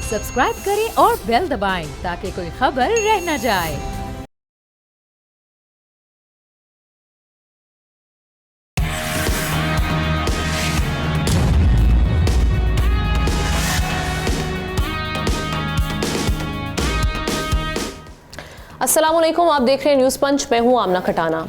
Subscribe करें और bell दबाएं ताकि कोई खबर रह न जाए। अस्सलामुअलैकुम, आप देख रहे हैं न्यूज़ पंच। मैं हूं आमना खटाना।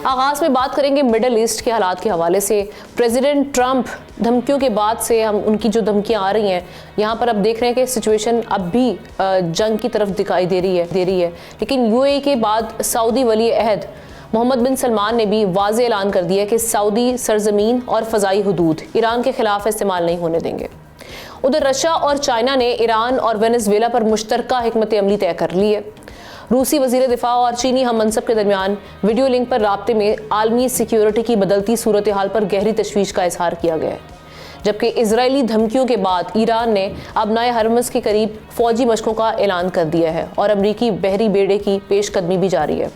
आगाज़ में बात करेंगे मिडल ईस्ट के हालात के हवाले से। प्रेसिडेंट ट्रंप धमकियों के बाद से हम उनकी जो धमकियां आ रही हैं, यहाँ पर अब देख रहे हैं कि सिचुएशन अब भी जंग की तरफ दिखाई दे रही है। लेकिन यूएई के बाद सऊदी वली अहद मोहम्मद बिन सलमान ने भी वाज़ेह ऐलान कर दिया कि सऊदी सरजमीन और फ़ज़ाई हदूद ईरान के खिलाफ इस्तेमाल नहीं होने देंगे। उधर रशिया और चाइना ने ईरान और वेनेजुएला पर मुश्तरका हिकमत अमली तय कर ली है। रूसी वज़ीर दिफा और चीनी हम मनसब के दरमियान वीडियो लिंक पर राब्ते में आलमी सिक्योरिटी की बदलती सूरत हाल पर गहरी तशवीश का इजहार किया गया है, जबकि इजरायली धमकियों के बाद ईरान ने अब नए हरमज़ के करीब फौजी मशकों का ऐलान कर दिया है और अमरीकी बहरी बेड़े की पेशकदमी भी जारी है।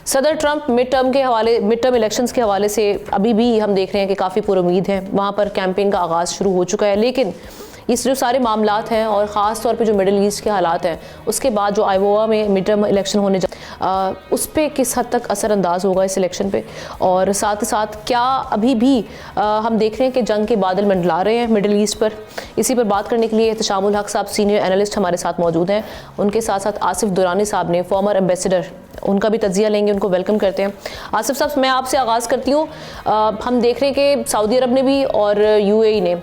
सदर ट्रंप मिड टर्म इलेक्शंस के हवाले से अभी भी हम देख रहे हैं कि काफ़ी पुरुमीद हैं। वहाँ पर कैंपेन का आगाज़ शुरू हो चुका है, लेकिन इस जो सारे मामलात हैं और ख़ास तौर पे जो मिडिल ईस्ट के हालात हैं, उसके बाद जो आयोवा में मिड टर्म इलेक्शन होने उस पर किस हद तक असरअंदाज होगा इस इलेक्शन पे, और साथ ही साथ क्या अभी भी हम देख रहे हैं कि जंग के बादल मंडला रहे हैं मिडिल ईस्ट पर। इसी पर बात करने के लिए एहतशामुल हक साहब सीनियर एनालिस्ट हमारे साथ मौजूद हैं। उनके साथ साथ आसिफ दुरानी साहब ने फॉर्मर एम्बेसडर, उनका भी तज्जिया लेंगे, उनको वेलकम करते हैं। आसिफ साहब, मैं आपसे आगाज़ करती हूँ। हम देख रहे हैं कि सऊदी अरब ने भी और यूएई ने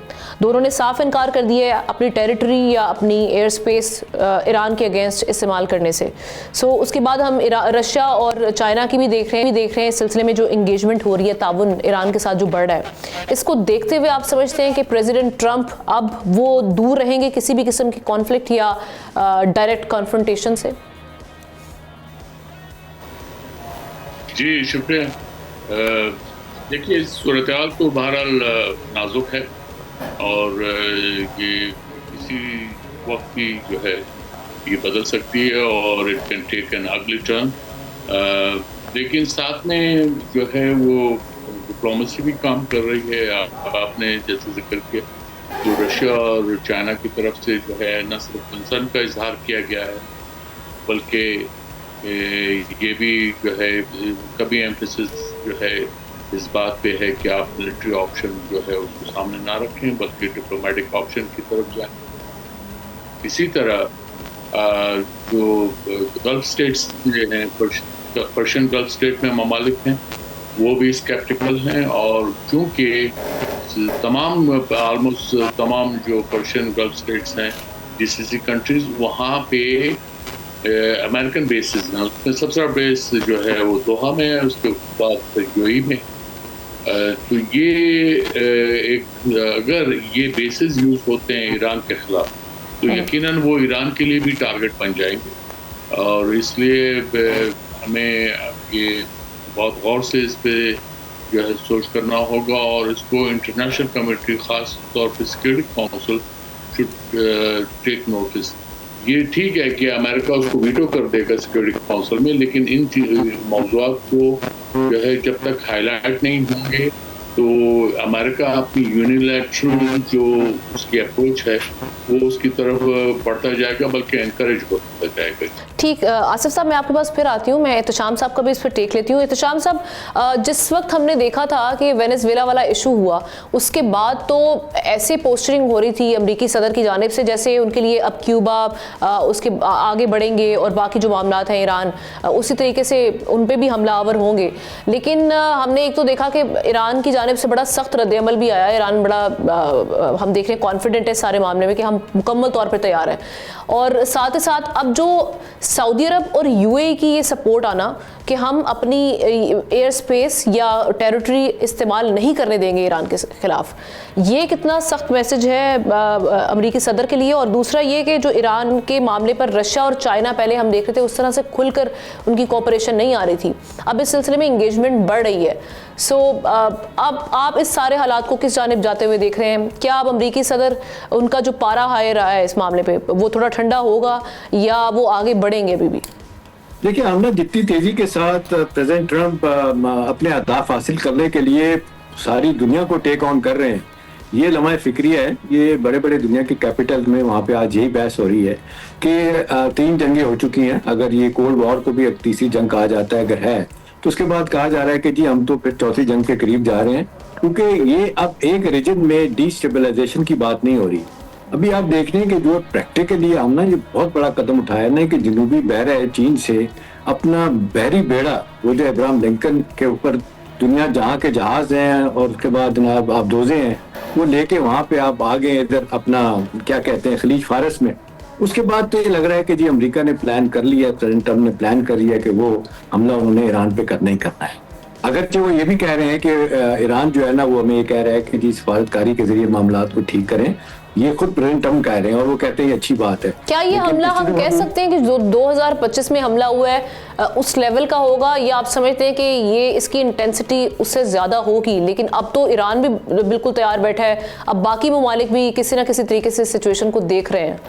दोनों ने साफ इनकार कर दिया है अपनी टेरिटरी या अपनी एयर स्पेस ईरान के अगेंस्ट इस्तेमाल करने से। उसके बाद हम रशिया और चाइना की भी देख रहे हैं इस सिलसिले में जो इंगेजमेंट हो रही है, ताउन ईरान के साथ जो बढ़ रहा है, इसको देखते हुए आप समझते हैं कि प्रेसिडेंट ट्रंप अब वो दूर रहेंगे किसी भी किस्म की कॉन्फ्लिक्ट या डायरेक्ट कॉन्फ्रंटेशन से? जी शुक्रिया। देखिए, सूरत हाल तो बहरहाल नाजुक है और ये किसी वक्त भी जो है ये बदल सकती है और it can take an ugly turn. लेकिन साथ में जो है वो डिप्लोमेसी भी काम कर रही है। आपने जैसे जिक्र किया तो रशिया और चाइना की तरफ से जो है न सिर्फ कंसर्न का इजहार किया गया है, बल्कि ये भी जो है कभी एम्फेसिस जो है इस बात पे है कि आप मिलिट्री ऑप्शन जो है उसको सामने ना रखें, बल्कि डिप्लोमेटिक ऑप्शन की तरफ जाएं। इसी तरह जो गल्फ स्टेट्स जो हैं, पर्शियन गल्फ स्टेट में ममालिक हैं, वो भी स्केप्टिकल हैं। और चूँकि ऑलमोस्ट तमाम जो पर्शियन गल्फ स्टेट्स हैं, जीसीसी कंट्रीज, वहाँ पे अमेरिकन बेसिस हैं। उसमें सबसे बड़ा बेस जो है वो दोहा में है, उसके बाद यूएई में। तो ये अगर ये बेसिस यूज होते हैं ईरान के खिलाफ, तो यकीनन वो ईरान के लिए भी टारगेट बन जाएंगे। और इसलिए हमें ये बहुत गौर से इस पे जो है सोच करना होगा और इसको इंटरनेशनल कम्युनिटी, खास तौर पर security council should take notice. ये ठीक है कि अमेरिका उसको वीटो कर देगा सिक्योरिटी काउंसिल में, लेकिन इन मौज़ूआत को जो है जब तक हाईलाइट नहीं होंगे तो अमेरिका अपनी यूनिलैटरल जो उसकी अप्रोच है वो उसकी तरफ बढ़ता जाएगा, बल्कि एनकरेज होता जाएगा। ठीक, आसिफ साहब मैं आपके पास फिर आती हूँ। मैं एहतशाम साहब का भी इस पर टेक लेती हूँ। एहतशाम साहब, जिस वक्त हमने देखा था कि वेनेजुएला वाला इशू हुआ, उसके बाद तो ऐसे पोस्टरिंग हो रही थी अमरीकी सदर की जानिब से जैसे उनके लिए अब क्यूबा उसके आगे बढ़ेंगे और बाकी जो मामलात हैं ईरान, उसी तरीके से उन पर भी हमलावर होंगे। लेकिन हमने एक तो देखा कि ईरान की जानिब से बड़ा सख्त रद्द-ए-अमल भी आया। ईरान बड़ा हम देख रहे हैं कॉन्फिडेंट है सारे मामले में कि हम मुकम्मल तौर पर तैयार हैं। और साथ ही साथ अब जो सऊदी अरब और यूएई की ये सपोर्ट आना कि हम अपनी एयर स्पेस या टेरिटरी इस्तेमाल नहीं करने देंगे ईरान के खिलाफ, ये कितना सख्त मैसेज है अमरीकी सदर के लिए। और दूसरा ये कि जो ईरान के मामले पर रशिया और चाइना पहले हम देख रहे थे उस तरह से खुलकर उनकी कोऑपरेशन नहीं आ रही थी, अब इस सिलसिले में इंगेजमेंट बढ़ रही है। अब आप इस सारे हालात को किस जानिब जाते हुए देख रहे हैं? क्या अब अमरीकी सदर, उनका जो पारा हाई रहा है इस मामले पे, वो थोड़ा ठंडा होगा या वो आगे बढ़ेंगे अभी भी? देखिए, हमने जितनी तेजी के साथ प्रेसिडेंट ट्रंप अपने अहदाफ हासिल करने के लिए सारी दुनिया को टेक ऑन कर रहे हैं, ये लम्हा फिक्रिया है। ये बड़े बड़े दुनिया के कैपिटल में वहाँ पे आज यही बहस हो रही है कि 3 जंगें हो चुकी हैं। अगर ये कोल्ड वॉर को भी एक तीसरी जंग कहा जाता है, अगर है तो उसके बाद कहा जा रहा है कि जी हम तो फिर चौथी जंग के करीब जा रहे हैं, क्योंकि ये अब एक रीजन में डिस्टेबलाइजेशन की बात नहीं हो रही। अभी आप देख रहे हैं कि जो प्रैक्टिकली हमने ये बहुत बड़ा कदम उठाया ना कि जनूबी बहरा चीन से अपना बहरी बेड़ा, वो जो अब्राहम लिंकन के ऊपर दुनिया जहाँ के जहाज हैं और उसके बाद जनाब आबदोजे हैं, वो लेके वहाँ पे आप आ गए इधर अपना क्या कहते हैं खलीज फारस में। उसके बाद तो ये लग रहा है कि जी अमेरिका ने प्लान कर लिया, प्रेसिडेंट ट्रम्प ने प्लान कर लिया कि वो हमला उन्होंने ईरान पे करना ही करना है। अगरचे वो ये भी कह रहे हैं कि ईरान जो है ना वो हमें ये कह रहा है कि जी सफारतकारी के जरिए मामला को ठीक करें, ये खुद प्रेसिडेंट ट्रम्प कह रहे हैं और वो कहते हैं ये अच्छी बात है। क्या ये हमला हम कह सकते हैं कि जो 2025 में हमला हुआ है उस लेवल का होगा, या आप समझते हैं कि ये इसकी इंटेंसिटी उससे ज्यादा होगी? लेकिन अब तो ईरान भी बिल्कुल तैयार बैठा है, अब बाकी ममालिक भी किसी ना किसी तरीके से सिचुएशन को देख रहे हैं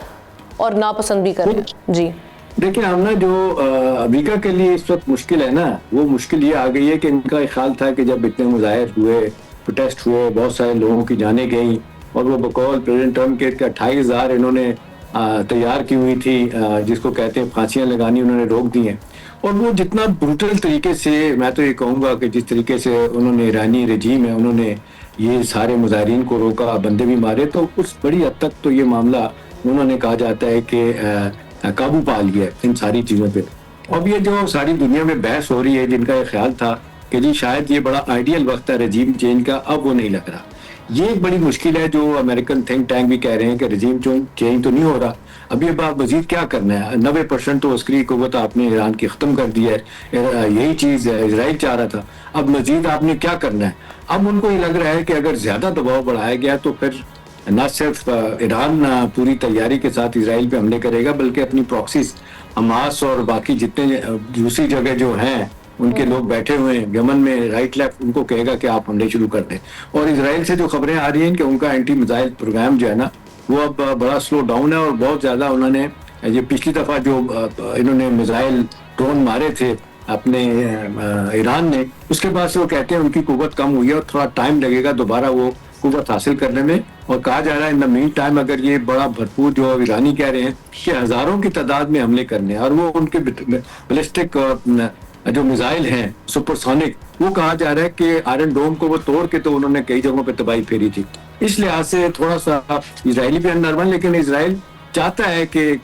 और नापसंद भी कर रहे हैं। जी देखिए हम ना जो अमेरिका के लिए इस वक्त मुश्किल है ना, वो मुश्किल ये आ गई है कि इनका ख्याल था कि जब इतने मुजाहिर हुए, प्रोटेस्ट हुए, बहुत सारे लोगों की जानें गई और वो बकौल प्रेसिडेंट ट्रम्प के 28,000 इन्होंने तैयार की हुई थी, जिसको कहते हैं फांसियां लगानी, उन्होंने रोक दी हैं। और वो जितना ब्रूटल तरीके से, मैं तो ये कहूँगा कि जिस तरीके से उन्होंने ईरानी रजीम है उन्होंने ये सारे मुजाहिरीन को रोका, बंदे भी मारे, तो उस बड़ी हद तक तो ये मामला उन्होंने कहा जाता है कि काबू पा लिया है इन सारी चीज़ों पे। अब ये जो सारी दुनिया में बहस हो रही है, जिनका ये ख्याल था कि जी शायद ये बड़ा आइडियल वक्त है रजीम चेंज का, अब वो नहीं लग रहा। ये एक बड़ी मुश्किल है जो अमेरिकन थिंक टैंक भी कह रहे हैं कि रजीम चेंज तो नहीं हो रहा, अभी अब आप मजीद क्या करना है? 90% तो अस्करी कुव्वत आपने ईरान की ख़त्म कर दी है, यही चीज़ इसराइल चाह रहा था, अब मजीद आपने क्या करना है? अब उनको ये लग रहा है कि अगर ज़्यादा दबाव बढ़ाया गया तो फिर न सिर्फ ईरान पूरी तैयारी के साथ इसराइल पे हमले करेगा, बल्कि अपनी प्रॉक्सीज हमास और बाकी जितने दूसरी जगह जो हैं उनके लोग बैठे हुए हैं यमन में राइट लेफ्ट, उनको कहेगा कि आप हमले शुरू कर दें। और इसराइल से जो खबरें आ रही हैं कि उनका एंटी मिसाइल प्रोग्राम जो है ना वो अब बड़ा स्लो डाउन है और बहुत ज़्यादा उन्होंने ये पिछली दफ़ा जो इन्होंने मिसाइल ड्रोन मारे थे अपने ईरान ने, उसके बाद से वो कहते हैं उनकी कुव्वत कम हुई है और थोड़ा टाइम लगेगा दोबारा वो कुव्वत हासिल करने में। और कहा जा रहा है इन द मीन टाइम अगर ये बड़ा भरपूर जो ईरानी कह रहे हैं कि हज़ारों की तादाद में हमले करने हैं और वो उनके बैलिस्टिक जो मिसाइल हैं सुपरसोनिक, वो कहा जा रहा है कि आयरन डोम को वो तोड़ के तो उन्होंने कई जगहों पे तबाही फेरी थी। इस लिहाज से थोड़ा सा इजरायली भी नर्मल, लेकिन इजराइल चाहता है कि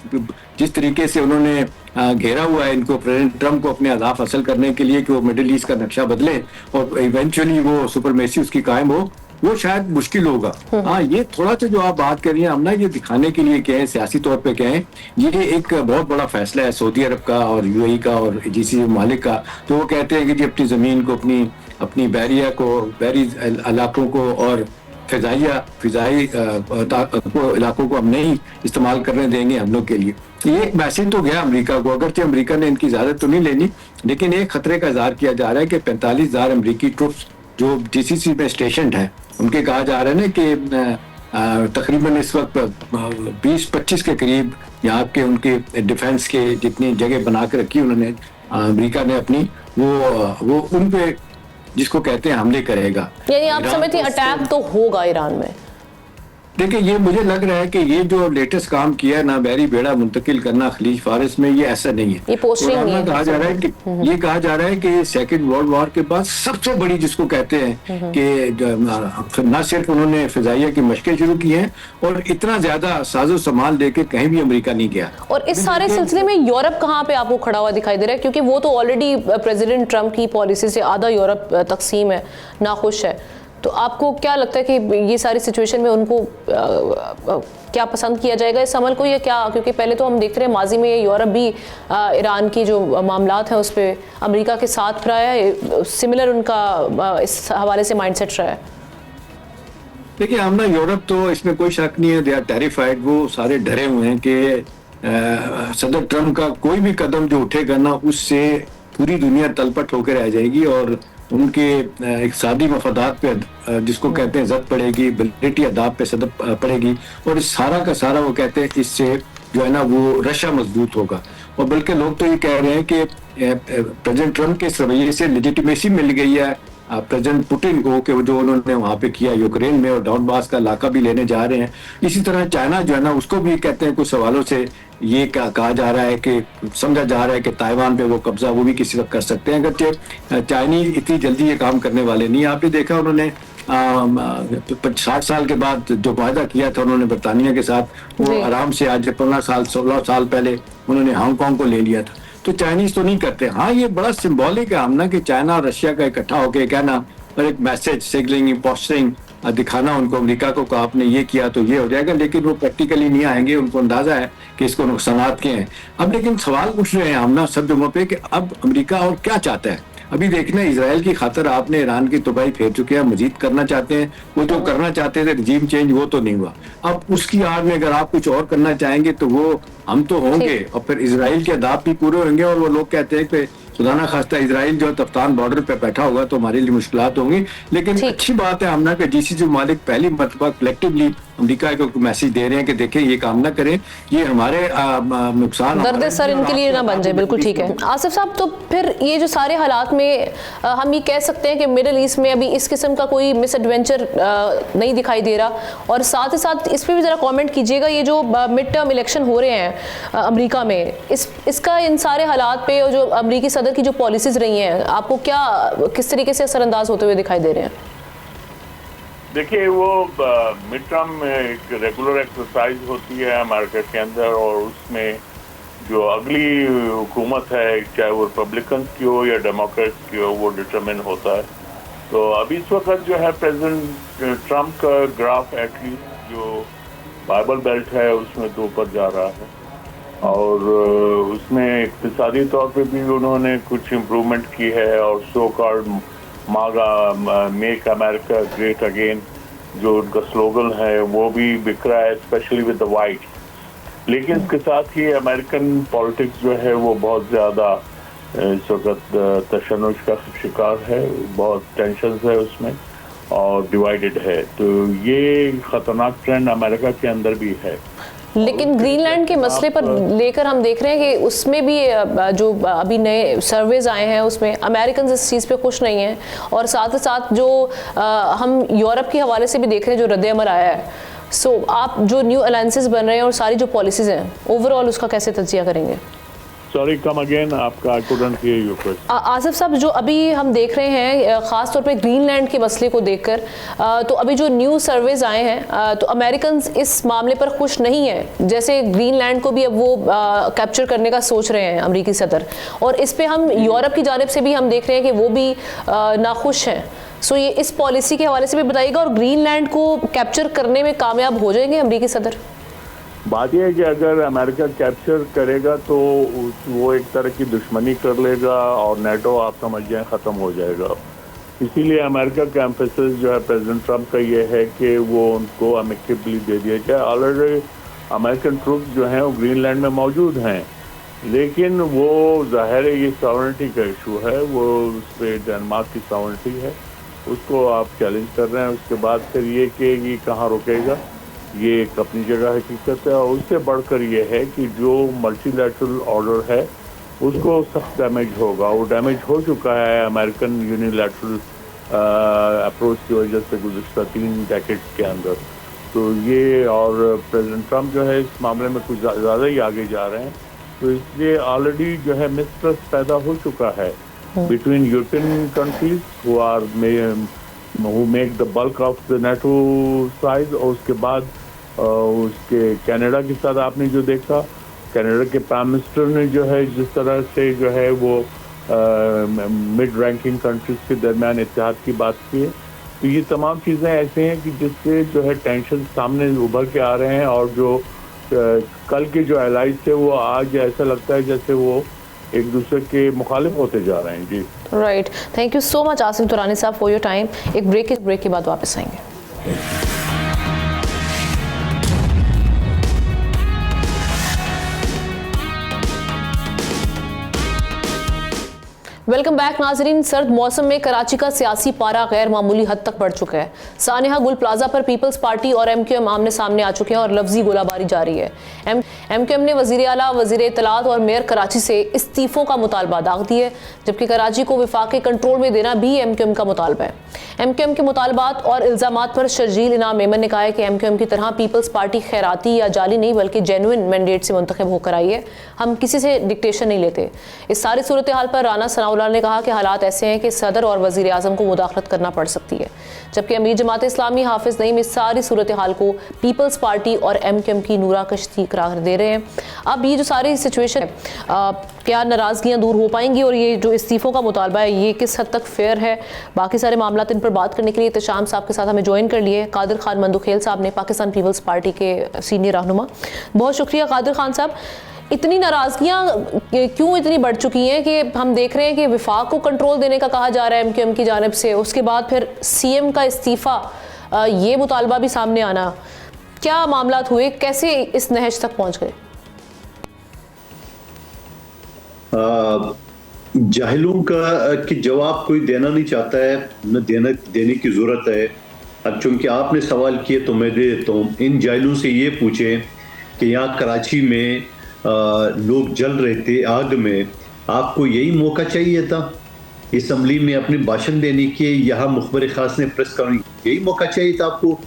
जिस तरीके से उन्होंने घेरा हुआ है इनको प्रेसिडेंट ट्रम्प को अपने अहदाफ हासिल करने के लिए कि वो मिडिल ईस्ट का नक्शा बदले और इवेंचुअली वो सुपरमेसी उसकी कायम हो, वो शायद मुश्किल होगा। हाँ, ये थोड़ा सा जो आप बात कर रही हैं हम ना ये दिखाने के लिए कहें, सियासी तौर पे कहें, ये एक बहुत बड़ा फैसला है सऊदी अरब का और यूएई का और जीसीसी मालिक का। तो वो कहते हैं कि जी अपनी ज़मीन को, अपनी बहरिया को, बहरी इलाकों को और फिजाई इलाकों को हम नहीं इस्तेमाल करने देंगे हम लोग के लिए। ये एक मैसेज तो गया अमेरिका को, अगरचे अमेरिका ने इनकी इजाज़त तो नहीं लेनी, लेकिन एक खतरे का इज़हार किया जा रहा है कि 45,000 अमरीकी ट्रुप्स जो जीसीसी में स्टेशन है उनके कहा जा रहा है ना कि तकरीबन इस वक्त 20-25 के करीब यहाँ के उनके डिफेंस के जितनी जगह बना के रखी उन्होंने अमेरिका ने अपनी, वो उन पे जिसको कहते हैं हमले करेगा। यानी आप समझते हैं अटैक तो होगा ईरान में? देखिए ये मुझे लग रहा है कि ये जो लेटेस्ट काम किया है ना बहरी बेड़ा मुंतकिल करना खलीज फारस में, ये ऐसा नहीं है। ये पोस्टिंग नहीं है। कहा जा रहा है कि ये कहा जा रहा है कि सेकंड वर्ल्ड वॉर के बाद सबसे बड़ी जिसको कहते हैं कि न सिर्फ उन्होंने फिजाइया की मशकें शुरू की हैं और इतना ज्यादा साजो सामान लेके कहीं भी अमेरिका नहीं गया। और इस सारे सिलसिले में यूरोप कहाँ पे आपको खड़ा हुआ दिखाई दे रहा है? क्योंकि वो तो ऑलरेडी प्रेसिडेंट ट्रम्प की पॉलिसी से आधा यूरोप तकसीम है, नाखुश है। तो आपको क्या लगता है कि ये सारी सिचुएशन में उनको क्या पसंद किया जाएगा इस अमल को, या क्या? क्योंकि पहले तो हम देखते रहे माजी में यूरोप भी ईरान की जो मामलात हैं उस पर अमेरिका के साथ रहा है, सिमिलर उनका इस हवाले से माइंडसेट रहा है। देखिए हम ना यूरोप तो इसमें कोई शक नहीं है, दे आर टेरिफाइड, वो सारे डरे हुए हैं कि सदर ट्रम्प का कोई भी कदम जो उठेगा ना उससे पूरी दुनिया तलपट होकर रह जाएगी और उनके एक सादी मफादात पे जिसको कहते हैं जद पड़ेगी, बिलिटी अदाब पे सदब पड़ेगी और इस सारा का सारा वो कहते हैं इससे जो है ना वो रशा मजबूत होगा। और बल्कि लोग तो ये कह रहे हैं कि प्रेसिडेंट ट्रम्प के इस रवैये से लेजिटिमेसी मिल गई है प्रेसिडेंट पुतिन को कि जो उन्होंने वहां पे किया यूक्रेन में और डॉनबास का इलाका भी लेने जा रहे हैं। इसी तरह चाइना जो है ना उसको भी कहते हैं कुछ सवालों से ये कहा जा रहा है कि समझा जा रहा है कि ताइवान पे वो कब्जा वो भी किसी वक्त कर सकते हैं, अगर चाइनीज इतनी जल्दी ये काम करने वाले नहीं। आपने देखा उन्होंने 60 साल के बाद जो वायदा किया था उन्होंने बरतानिया के साथ वो आराम से आज 16 साल पहले उन्होंने हांगकांग को ले लिया था। तो चाइनीज तो नहीं करते। हाँ, ये बड़ा सिंबॉलिक है हमना कि चाइना और रशिया का इकट्ठा होकर कहना और एक मैसेज सिग्नलिंग इम्पोस्टरिंग दिखाना उनको अमेरिका को कि आपने ये किया तो ये हो जाएगा, लेकिन वो प्रैक्टिकली नहीं आएंगे। उनको अंदाजा है कि इसको नुकसानात के हैं। अब लेकिन सवाल पूछ रहे हैं हमना सब जगहों पे कि अब अमेरिका और क्या चाहता है। अभी देखना इजराइल की खातर आपने ईरान की तबाही फेर चुके हैं, मजीद करना चाहते हैं। वो जो करना चाहते थे रजीम चेंज वो तो नहीं हुआ। अब उसकी आड़ में अगर आप कुछ और करना चाहेंगे तो वो हम तो होंगे और फिर इजराइल के अदाब भी पूरे होंगे। और वो लोग कहते हैं कि खुदाना खास्ता इजराइल जो तफ्तान बॉर्डर पे बैठा होगा तो हमारे लिए मुश्किलात होंगी। लेकिन अच्छी बात है हमना कि जीसीसी मालिक पहली मरतबा कलेक्टिवली अमेरिका को मैसेज दे रहे हैं कि देखें ये काम ना करें, ये हमारे नुकसान दर्द सर इनके लिए ना बन जाए। बिल्कुल ठीक है आसिफ साहब। तो फिर ये जो सारे हालात में हम ये कह सकते हैं कि मिडिल ईस्ट में अभी इस किस्म का कोई मिस एडवेंचर नहीं दिखाई दे रहा। और साथ ही साथ इस पर भी ज़रा कमेंट कीजिएगा, ये जो मिड टर्म इलेक्शन हो रहे हैं अमेरिका में, इसका इन सारे हालात पे और जो अमेरिकी सदर की जो पॉलिसीज रही हैं आपको क्या किस तरीके से असरअंदाज होते हुए दिखाई दे रहे हैं? देखिए, वो मिड टर्म में एक रेगुलर एक्सरसाइज होती है अमेरिका के अंदर और उसमें जो अगली हुकूमत है चाहे वो रिपब्लिकन की हो या डेमोक्रेट्स की हो वो डिटरमिन होता है। तो अभी इस वक्त जो है प्रेसिडेंट ट्रम्प का ग्राफ एटलीस्ट जो बाइबल बेल्ट है उसमें तो ऊपर जा रहा है और उसमें इक्तिसादी तौर पे भी उन्होंने कुछ इम्प्रूवमेंट की है और सो कॉल्ड मागा मेक अमेरिका ग्रेट अगेन जो उनका स्लोगन है वो भी बिक रहा है, स्पेशली विद द वाइट। लेकिन इसके साथ ही अमेरिकन पॉलिटिक्स जो है वो बहुत ज़्यादा इस वक्त तशन्नुश का शिकार है, बहुत टेंशन है उसमें और डिवाइडेड है। तो ये खतरनाक ट्रेंड अमेरिका के अंदर भी है। लेकिन ग्रीनलैंड के मसले पर लेकर हम देख रहे हैं कि उसमें भी जो अभी नए सर्वेज आए हैं उसमें अमेरिकन इस चीज़ पे खुश नहीं हैं और साथ ही साथ जो हम यूरोप के हवाले से भी देख रहे हैं जो रद्द-ए-अमल आया है। सो आप जो न्यू अलायंसेस बन रहे हैं और सारी जो पॉलिसीज़ हैं ओवरऑल उसका कैसे तज्जिया करेंगे? सॉरी कम अगेन, आपका I couldn't hear your question. Asif साहब, जो अभी हम देख रहे हैं ख़ास तौर पे ग्रीनलैंड के मसले को देखकर, तो अभी जो न्यू सर्वेज आए हैं तो अमेरिकन इस मामले पर खुश नहीं है। जैसे ग्रीनलैंड को भी अब वो कैप्चर करने का सोच रहे हैं अमेरिकी सदर, और इस पे हम यूरोप की जानिब से भी हम देख रहे हैं कि वो भी नाखुश हैं। सो ये इस पॉलिसी के हवाले से भी बताइएगा, और ग्रीनलैंड को कैप्चर करने में कामयाब हो जाएंगे अमेरिकी सदर? बात यह है कि अगर अमेरिका कैप्चर करेगा तो वो एक तरह की दुश्मनी कर लेगा और नेटो आप समझ जाएं ख़त्म हो जाएगा। इसीलिए अमेरिका का एम्फेसिस जो है प्रेसिडेंट ट्रम्प का ये है कि वो उनको अमिकेबली दे दिया जाए। ऑलरेडी अमेरिकन ट्रूप्स जो हैं वो ग्रीनलैंड में मौजूद हैं, लेकिन वो ज़ाहिर है ये सॉवरेनिटी का इशू है, वो उस पर डेनमार्क की सॉवरेनिटी है, उसको आप चैलेंज कर रहे हैं। उसके बाद फिर ये कि ये कहाँ रुकेगा, ये एक अपनी जगह हकीकत है। और उससे बढ़कर ये है कि जो मल्टीलैटरल ऑर्डर है उसको सख्त डैमेज होगा। वो डैमेज हो चुका है अमेरिकन यूनिलैटरल अप्रोच की वजह से गुज़श्ता 3 डेकेड्स के अंदर। तो ये और प्रेसिडेंट ट्रम्प जो है इस मामले में कुछ ज़्यादा ही आगे जा रहे हैं, तो इसलिए ऑलरेडी जो है मिसट्रस्ट पैदा हो चुका है between European countries who make the bulk of the NATO size। और उसके बाद उसके कनाडा के साथ आपने जो देखा, कनाडा के प्राइम मिनिस्टर ने जो है जिस तरह से जो है वो मिड रैंकिंग कंट्रीज के दरमियान इत्तेहाद की बात की है। तो ये तमाम चीज़ें ऐसे हैं कि जिससे जो है टेंशन सामने उभर के आ रहे हैं और जो कल के जो एलाइज थे वो आज ऐसा लगता है जैसे वो एक दूसरे के मुखालिफ होते जा रहे हैं। जी right, thank you so much Asif Turani sahab for your time. एक ब्रेक के बाद वापस आएंगे। वेलकम बैक नाजरीन। सर्द मौसम में कराची का सियासी पारा गैर मामूली हद तक बढ़ चुका है। सानिया गुल प्लाजा पर पीपल्स पार्टी और एमक्यूएम आमने सामने आ चुके हैं और लफ्जी गोलाबारी जारी है। एमक्यूएम ने वजीर आला, वजीर इत्तलात और मेयर कराची से इस्तीफों का मुतालबा दाग दिया है, जबकि कराची को विफाक कंट्रोल में देना भी एमक्यूएम का मुतालबा है। एमक्यूएम के मुतालबात और इल्जामात पर शर्जील इनाम मेमन ने कहा है कि एमक्यूएम की तरह पीपल्स पार्टी खैराती या जाली नहीं बल्कि जेन्युइन मैंडेट से मुंतखब होकर आई है। हम किसी से डिक्टेशन नहीं लेते। इस सारी सूरत हाल पर राना सनाउल्लाह ने कहा कि हालात ऐसे हैं कि सदर और वजीर आजम को मुदाखलत करना पड़ सकती है, जबकि अमीर जमात इस्लामी हाफिज नईम इस सारी सूरत हाल को पीपल्स पार्टी और एमक्यूएम की नूरा कश्ती करार दे रहे हैं। अब ये जो सारी सिचुएशन है, क्या नाराजगियां दूर हो पाएंगी और ये जो इस्तीफों का मुतालबा है ये किस हद तक फेयर है, बाकी सारे मामला इन पर बात करने के लिए इत्तेशाम साहब के साथ हमें ज्वाइन कर लिए कादिर खान मंदुखेल साहब ने, पाकिस्तान पीपल्स पार्टी के सीनियर रहनुमा। बहुत शुक्रिया कादिर खान साहब। इतनी नाराजगियां क्यों इतनी बढ़ चुकी हैं कि हम देख रहे हैं कि विफाक को कंट्रोल देने का कहा जा रहा है एमक्यूएम की जानिब से, उसके बाद फिर सीएम का इस्तीफा, ये मुतालबा भी सामने आना, क्या मामलात हुए, कैसे इस नहज तक पहुंच गए? जाहिलों का जवाब कोई देना नहीं चाहता है, न देने की जरूरत है। अब चूंकि आपने सवाल किए तो मैं दे देता हूँ। इन जाहिलों से ये पूछें कि यहाँ कराची में लोग जल रहे थे आग में, आपको यही मौका चाहिए था असम्बली में अपने भाषण देने के, यहाँ मुखबर खास ने प्रेस कॉन्फ्रेंस, यही मौका चाहिए था आपको?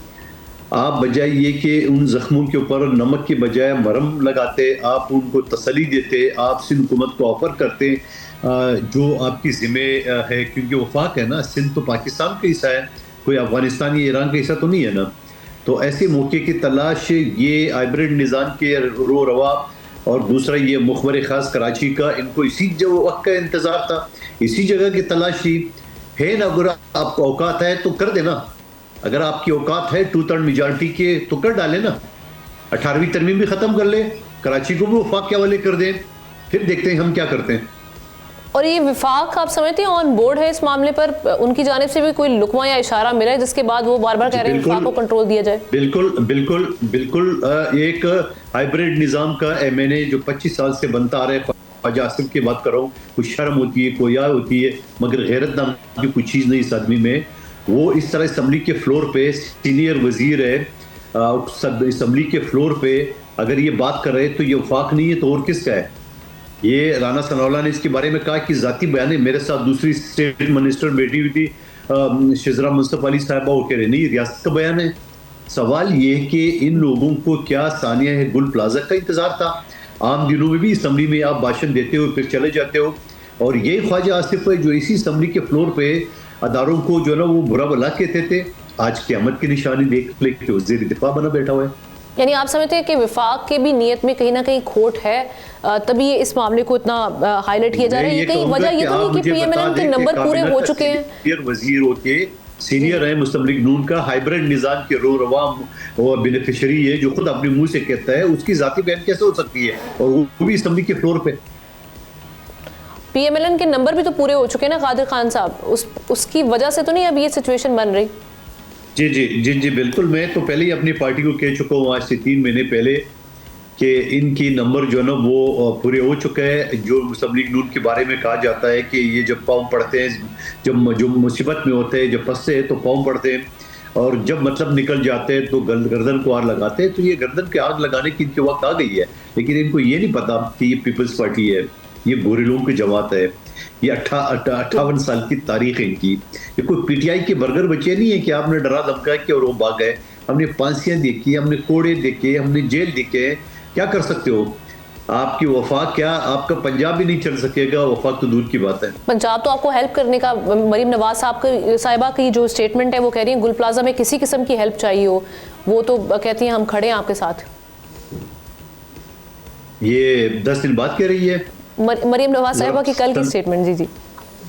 आप बजाय ये कि उन जख्मों के ऊपर नमक के बजाय मरहम लगाते, आप उनको तसल्ली देते, आप सिंध हुकूमत को ऑफर करते जो आपकी जिम्मे है, क्योंकि वफाक है ना, सिंध तो पाकिस्तान का हिस्सा है, कोई अफगानिस्तान या ईरान का हिस्सा तो नहीं है ना। तो ऐसे मौके की तलाश, ये हाइब्रिड निज़ाम के रो रवा और दूसरा ये मुखबर खास कराची का, इनको इसी वक्त का इंतज़ार था, इसी जगह की तलाशी है ना। अगर आपको औकात है तो कर देना, अगर आपकी औकात है 2/3 मेजॉरिटी के तो कर डाले ना। 18वीं तरमीम भी ख़त्म कर ले, कराची को भी वफाक के हवाले कर दें, फिर देखते हैं हम क्या करते हैं। और ये विफाक आप समझते हैं ऑन बोर्ड है इस मामले पर? उनकी जानिब से भी कोई लुकमा या इशारा मिला है जिसके बाद वो बार बार कह रहे हैं विफाक को कंट्रोल दिया जाए? बिल्कुल बिल्कुल बिल्कुल। एक हाइब्रिड निज़ाम का MNA जो 25 साल से बनता आ रहा है, ख्वाजा आसिफ की बात कर रहा हूँ, कुछ शर्म होती है, कोया होती है, मगर गैरत नाम की कुछ चीज़ नहीं इस आदमी में। वो इस तरह असम्बली के फ्लोर पे सीनियर वजीर है, असम्बली के फ्लोर पे अगर ये बात कर रहे हैं तो ये वफाक नहीं है तो और किसका है? ये राना सनाउल्लाह ने इसके बारे में कहा कि जाती बयान है, मेरे साथ दूसरी स्टेट मिनिस्टर बैठी हुई थी शिजरा मुस्तफ़ा अली साहबा, वो कह रहे नहीं रियासत का बयान है। सवाल ये है कि इन लोगों को क्या सानिया गुल प्लाजा का इंतजार था? आम दिनों में भी असम्बली में आप भाषण देते हो फिर चले जाते हो, और ये ख्वाजा आसिफ है जो इसी असम्बली के फ्लोर पे अदारों को जो है ना वो बुरा भला कहते थे, आज क़यामत की निशानी देख लेके वज़ीर दिफा बना बैठा हुआ है। यानी आप समझते हैं कि विफाक के भी नीयत में कहीं ना कहीं खोट है, तभी ये इस मामले को इतना हाईलाइट किया जा रहा है? ये कहीं वजह ये तो नहीं कि PMLN के नंबर पूरे हो चुके हैं? वजीर होके सीनियर है मुस्लिम लीग नून का, हाइब्रिड निज़ाम के रो रवा और बेनिफिशरी है, जो खुद अपने मुंह से कहता है, उसकी जाती बयान कैसे हो सकती है और वो भी असम्बली के फ्लोर पे? PMLN के नंबर भी तो पूरे हो चुके हैं ना कादिर खान साहब, उसकी वजह से तो नहीं अब ये सिचुएशन बन रही? जी जी जी जी बिल्कुल। मैं तो पहले ही अपनी पार्टी को कह चुका हूँ आज से 3 महीने पहले कि इनकी नंबर जो है ना वो पूरे हो चुका है। जो मुस्लिम लीग नून के बारे में कहा जाता है कि ये जब पाँव पड़ते हैं, जब मुसीबत में होते हैं, जब फंसते हैं तो पाँव पड़ते हैं, और जब मतलब निकल जाते हैं तो गर्दन को आग लगाते हैं। तो ये गर्दन के आग लगाने की इनके वक्त आ गई है, लेकिन इनको ये नहीं पता कि ये पीपल्स पार्टी है, ये गोरे लोगों की जमात है, ये 58 साल की तारीख है इनकी। ये कोई PTI के बर्गर बचे नहीं है कि आपने डरा धमका के और वो भाग गए। हमने फांसियां देखी, हमने कोड़े देखे, हमने जेल देखे, क्या कर सकते हो? आपकी वफाक क्या, आपका पंजाब भी नहीं चल सकेगा, वफाक तो दूर की बात है। पंजाब तो आपको हेल्प करने का, मरीम नवाज साहिबा की जो स्टेटमेंट है वो कह रही है गुल प्लाजा में किसी किस्म की हेल्प चाहिए हो, वो तो कहती हैं हम खड़े हैं आपके साथ। ये 10 दिन बाद कह रही है मरीम नवाज साहिबा की कल की स्टेटमेंट। जी जी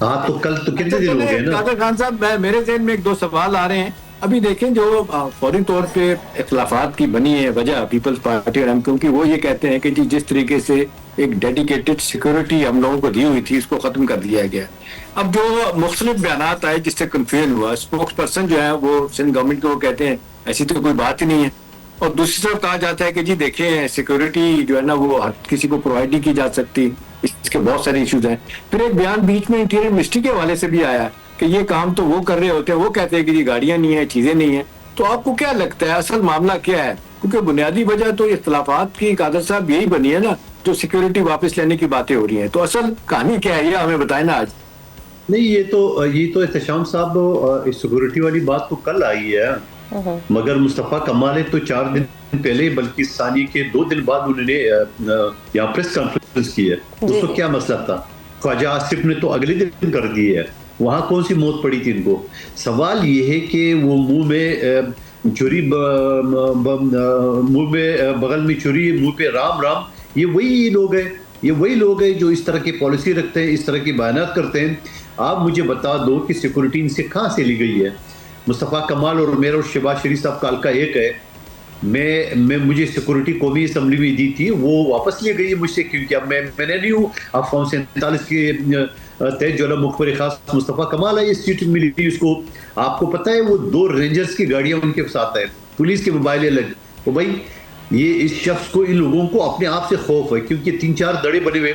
हाँ, तो कल तो कितने दिन हो गए ना? कादिर खान साहब, मेरे ज़हन में 1-2 सवाल आ रहे हैं। अभी देखें जो फौरी तौर पे इख्लाफात की बनी है वजह पीपल्स पार्टी और एमक्यूएम की, वो ये कहते हैं कि जी जिस तरीके से एक डेडिकेटेड सिक्योरिटी हम लोगों को दी हुई थी इसको खत्म कर दिया गया। अब जो मुख्तलिफ बयान आए जिससे कन्फ्यूजन हुआ, स्पोक्स पर्सन जो है वो सिंध गवर्नमेंट को कहते हैं ऐसी तो कोई बात ही नहीं है, और दूसरी तरफ कहा जाता है कि जी देखें सिक्योरिटी जो है ना वो हर किसी को प्रोवाइड नहीं की जा सकती, इसके बहुत सारे इश्यूज हैं। फिर एक बयान बीच में इंटीरियर मिनिस्ट्री के हवाले से भी आया कि ये काम तो वो कर रहे होते हैं, वो कहते हैं कि जी गाड़ियां नहीं है, चीजें नहीं है। तो आपको क्या लगता है असल मामला क्या है? क्योंकि बुनियादी वजह तो इख्तलाफात की कादर साहब यही बनी है ना, जो सिक्योरिटी वापस लेने की बातें हो रही हैं। तो असल कहानी क्या है ये हमें बताए ना आज। नहीं, ये तो एहतशाम साहब सिक्योरिटी वाली बात तो कल आई है, मगर मुस्तफ़ा कमाल ने तो 4 दिन पहले बल्कि सानी के 2 दिन बाद उन्होंने यहाँ प्रेस कॉन्फ्रेंस की है। उसको क्या मसला था? ख्वाजा आसिफ ने तो अगले दिन कर दी है, वहां कौन सी मौत पड़ी थी इनको? सवाल ये है कि वो मुंह में छुरी, मुंह में बगल में छुरी, मुंह पे राम राम, ये वही लोग हैं, ये वही लोग हैं जो इस तरह की पॉलिसी रखते हैं, इस तरह की बयानात करते हैं। आप मुझे बता दो कि सिक्योरिटी इनसे कहाँ से ली गई है? मुस्तफ़ा कमाल और मेरा और शहबाज शरीफ साहब का हल्का एक है, मैं मुझे सिक्योरिटी कौमी असम्बली में दी थी, वो वापस ले गई है मुझसे, क्योंकि अब मैंने नहीं हूँ। अब फॉर्म 47 के तहत जो है मुखबिर खास मुस्तफ़ा कमाल है, ये सीट मिली थी उसको। आपको पता है वो 2 रेंजर्स की गाड़ियां उनके साथ है, पुलिस के मोबाइल अलग। तो भाई ये इस शख्स को, इन लोगों को अपने आप से खौफ है, क्योंकि 3-4 दड़े बने हुए,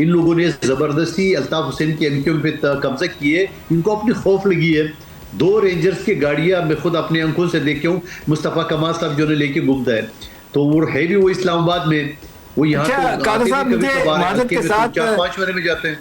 इन लोगों ने जबरदस्ती अल्ताफ हुसैन के एमक्यूएम पे कब्जा किए, इनको अपनी खौफ लगी है। 2 रेंजर्स की गाड़ियां मैं खुद अपने आंखों से देखे हूँ, मुस्तफ़ा कमाल साहब जो ने लेके घूमता है, तो वो है भी वो इस्लामाबाद में, वो यहाँ कादर साहब मुझे माजरत के साथ 4-5 महीने में जाते हैं।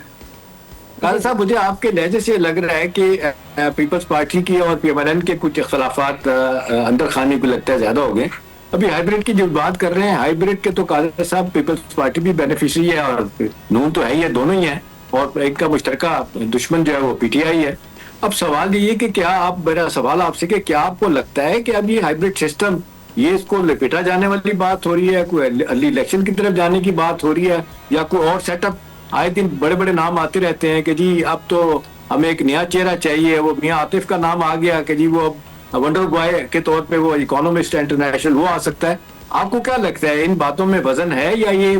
कादर साहब मुझे आपके लहजे से लग रहा है कि पीपल्स पार्टी की और PMLN के कुछ इख्तलाफात अंदर खाने को लगता है ज्यादा हो गए। अभी हाइब्रिड की जो बात कर रहे हैं, हाइब्रिड के तो कादर साहब पीपल्स पार्टी भी बेनिफिशियरी है और नून तो है ही है, दोनों ही है, और एक का मुश्तरका दुश्मन जो है वो PTI है। अब सवाल ये कि क्या आप, मेरा सवाल आपसे कि क्या आपको लगता है कि अब ये हाइब्रिड सिस्टम, ये इसको लपेटा जाने वाली बात हो रही है, कोई अर्ली इलेक्शन की तरफ जाने की बात हो रही है, या कोई और सेटअप? आए दिन बड़े बड़े नाम आते रहते हैं कि जी अब तो हमें एक नया चेहरा चाहिए, वो मियां आतिफ का नाम आ गया कि जी वो वंडर बॉय के तौर पे वो इकोनॉमिस्ट इंटरनेशनल वो आ सकता है। आपको क्या लगता है इन बातों में वजन है, या ये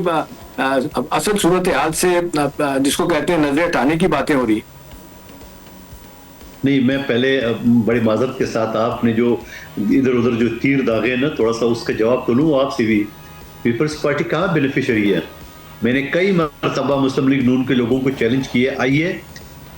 असल सूरत हाल से जिसको कहते हैं नजर हटाने की बातें हो रही? नहीं, मैं पहले बड़ी माजरत के साथ आपने जो इधर उधर जो तीर दागे ना, थोड़ा सा उसका जवाब तो लूँ आपसे भी। पीपल्स पार्टी कहाँ बेनिफिशियरी है? मैंने कई मरतबा मुस्लिम लीग नून के लोगों को चैलेंज किए, आइए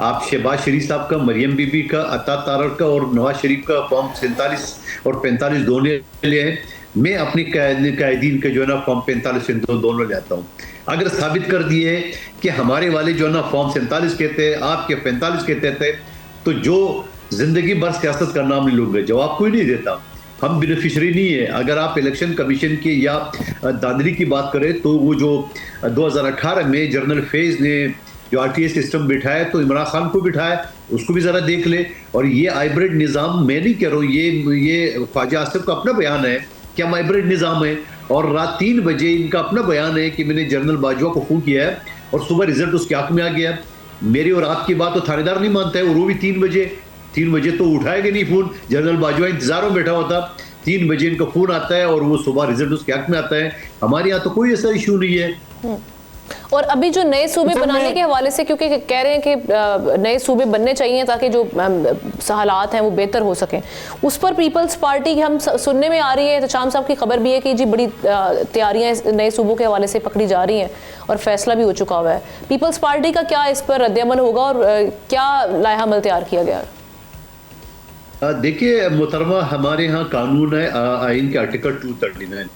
आप शहबाज शरीफ साहब का, मरियम बीबी का, अता तारर का और नवाज शरीफ का फॉर्म 47 और 45 दोनों ले हैं, मैं अपनी कायदीन के जो है ना फॉर्म 45 दोनों ले आता हूँ। अगर साबित कर दिए कि हमारे वाले जो है ना फॉर्म 47 कहते हैं, आपके 45 कहते थे, तो जो जिंदगी भर सियासत का नाम नहीं लूंगे, जवाब कोई नहीं देता। हम बेनिफिशरी नहीं है। अगर आप इलेक्शन कमीशन की या दादरी की बात करें तो वो जो 2018 में जनरल फैज ने जो RTI सिस्टम बिठाया तो इमरान खान को बिठाया, उसको भी जरा देख ले। और ये हाइब्रिड निज़ाम मैं नहीं कह रहा हूँ, ये ख्वाजा आसिफ का अपना बयान है कि हम हाइब्रिड निज़ाम है, और रात 3 बजे इनका अपना बयान है कि मैंने जनरल बाजवा को फोन किया है और सुबह रिजल्ट उसके हक में आ गया। मेरी और आपकी बात तो थानेदार नहीं मानता है, और वो भी 3 बजे तो उठाएगा नहीं फोन। जनरल बाजवा इंतजारों में बैठा होता, 3 बजे इनका फोन आता है और वो सुबह रिजल्ट उसके हक में आता है। हमारे यहाँ तो कोई ऐसा इशू नहीं है। और अभी जो नए सूबे बनाने के हवाले से, क्योंकि कह रहे हैं कि नए सूबे बनने चाहिए ताकि जो हालात हैं वो बेहतर हो सकें, उस पर पीपल्स पार्टी की हम सुनने में आ रही है, एहतशाम साहब की खबर भी है कि जी बड़ी तैयारियां नए सूबों के हवाले से पकड़ी जा रही हैं और फैसला भी हो चुका हुआ है। पीपल्स पार्टी का क्या इस पर रद्द-ए-अमल होगा और क्या लाया अमल तैयार किया गया है? देखिए मोहतरमा, हमारे यहाँ कानून है आइन के आर्टिकल 239,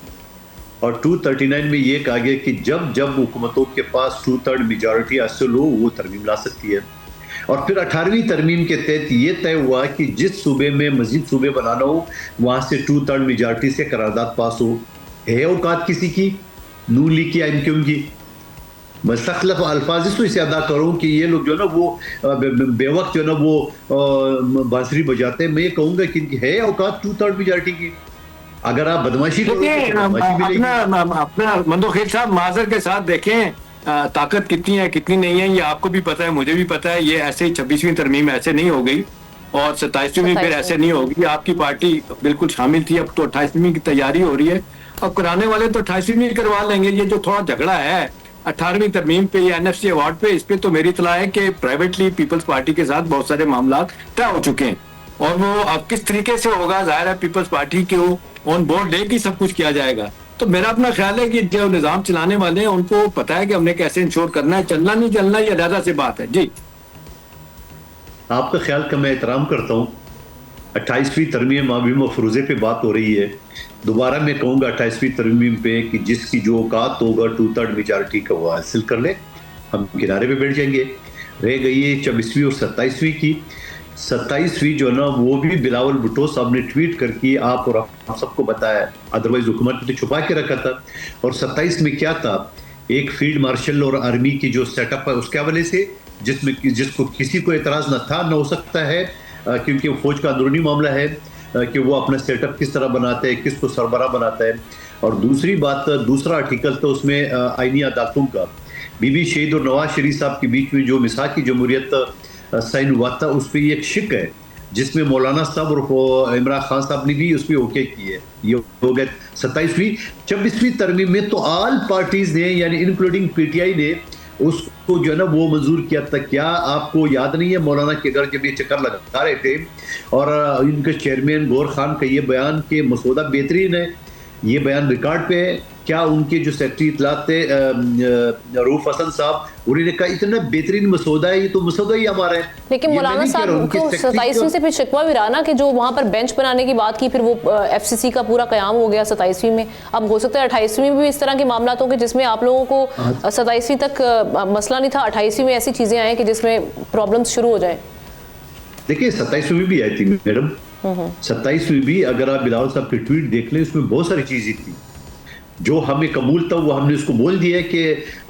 और 239 में ये कहा गया कि जब हुकूमतों के पास 2/3 मेजॉरिटी हासिल हो वो तरमीम ला सकती है। और फिर 18वीं तरमीम के तहत ये तय हुआ कि जिस सूबे में मजीद सूबे बनाना हो वहाँ से 2/3 मेजॉरिटी से करारदाद पास हो। है औकात किसी की, नून लीग की, IMQM की? मैं सख्त अल्फाज तो इसे अदा करूँ कि ये लोग जो है ना वो बेवक्त जो है ना वो बांसुरी बजाते हैं। मैं ये कहूँगा कि इनकी है औकात 2/3 मेजॉरिटी की। अगर आप बदमाशी अपना मंदोखेल साहब माजर के साथ देखें ताकत कितनी है कितनी नहीं है, ये आपको भी पता है, मुझे भी पता है। ये ऐसे ही 26वीं तरमीम ऐसे नहीं हो गई और 27वीं फिर ऐसे नहीं होगी। आपकी पार्टी बिल्कुल शामिल थी, अब तो 28वीं की तैयारी हो रही है। अब कराने वाले तो 28वीं करवा लेंगे। ये जो थोड़ा झगड़ा है 18वीं तरमीम पे या NFC अवार्ड पे, इस पे तो मेरी इत्तला है कि प्राइवेटली पीपल्स पार्टी के साथ बहुत सारे मामला तय हो चुके हैं, और वो अब किस तरीके से होगा जाहिर है पीपल्स पार्टी को ऑन बोर्ड लेके सब कुछ किया जाएगा। तो मेरा अपना ख्याल है कि जो निजाम चलाने वाले हैं उनको पता है कि हमने कैसे इंश्योर करना है, चलना नहीं चलना ये अलग से बात है। जी, आपका ख्याल का मैं एहतराम करता हूँ। 28वीं तरमीम अभी मफरूजे पे बात हो रही है। दोबारा मैं कहूँगा 28वीं तरमीम पे कि जिसकी जो औकात होगा 2/3 मेजॉरिटी का वो हासिल कर ले, हम किनारे पे बैठ जाएंगे। रह गई है 24वीं और 27वीं की। 27वीं जो ना वो भी बिलावल भुट्टो साहब ने ट्वीट करके आप और हम सबको बताया, अदरवाइज हुकूमत ने छुपा के रखा था। और 27 में क्या था, एक फील्ड मार्शल और आर्मी की जो सेटअप है उसके हवाले से, जिसको किसी को एतराज न था न हो सकता है, क्योंकि वो फौज का अंदरूनी मामला है कि वो अपना सेटअप किस तरह बनाते हैं, किसको सरबराह बनाता है। और दूसरी बात, दूसरा आर्टिकल तो उसमें आईनी अदालतों का, बीबी शहीद और नवाज शरीफ साहब के बीच में जो मिसाल की जमहूरियत साइन हुआ था उस पर एक शिक है, जिसमें मौलाना साहब और इमरान खान साहब ने भी उस पर ओके किए। ये हो गए 27वीं। 26वीं तरमीम में तो ऑल पार्टीज ने यानी इंक्लूडिंग पीटीआई ने उसको जो है ना वो मंजूर किया था। क्या आपको याद नहीं है मौलाना के घर जब ये चक्कर लगा रहे थे और इनके चेयरमैन गौर खान का ये बयान कि मसौदा बेहतरीन है, ये बयान रिकॉर्ड पे है। क्या उनके जो सेक्रेटरी इतलात थे रऊफ हसन साहब, उन्होंने कहा इतना बेहतरीन मसौदा है, ये तो मसौदा ही हमारा है। लेकिन मौलाना साहब को 27वीं से फिर शिकवा भी रहा ना कि जो वहां पर बेंच बनाने की बात की, फिर वो एफसीसी का पूरा कयाम हो गया 27वीं में। अब हो सकता है 28वीं में भी इस तरह के मामला होंगे जिसमें आप लोगों को 27वीं तक मसला नहीं था, 28वीं में ऐसी चीजें आए कि जिसमें प्रॉब्लम्स शुरू हो जाए। देखिए 27वीं भी आई थी मैडम, 27वीं भी अगर आप बिलावल साहब के ट्वीट देख लें उसमें बहुत सारी चीजें थी जो हमें कबूल था, वो हमने उसको बोल दिया कि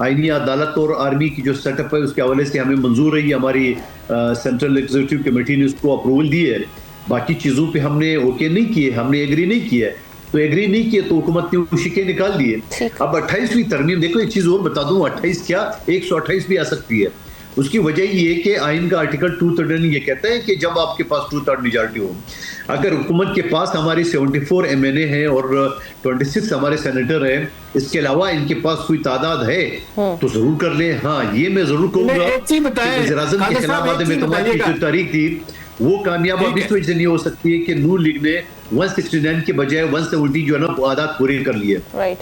आईनी अदालत और आर्मी की जो सेटअप है उसके हवाले से हमें मंजूर रही, हमारी सेंट्रल एग्जीक्यूटिव कमेटी ने उसको अप्रूवल दी है। बाकी चीज़ों पे हमने ओके नहीं किए, हमने एग्री नहीं किया। तो एग्री नहीं किए तो हुकूमत ने वो शिके निकाल दिए। अब 28वीं तरमीम देखो, एक चीज़ और बता दूँ, 28 क्या 128 भी आ सकती है। उसकी वजह ये है कि आइन का आर्टिकल 230 ये कहता है कि जब आपके पास 2/3 मेजॉरिटी हो, अगर हुकूमत के पास हमारी 74 MNA है और 26 हमारे सेनेटर हैं, इसके अलावा इनके पास कोई तादाद है तो जरूर कर ले। हाँ, ये मैं जरूर कहूँगा, वज़ीर-ए-आज़म के खिलाफ आदम एतमाद की जो तारीख थी वो कामयाब अब इस वजह से नहीं हो सकती है कि नून लीग ने 169 के बजाय 170 जो है ना आदात पूरी कर लिए। राइट,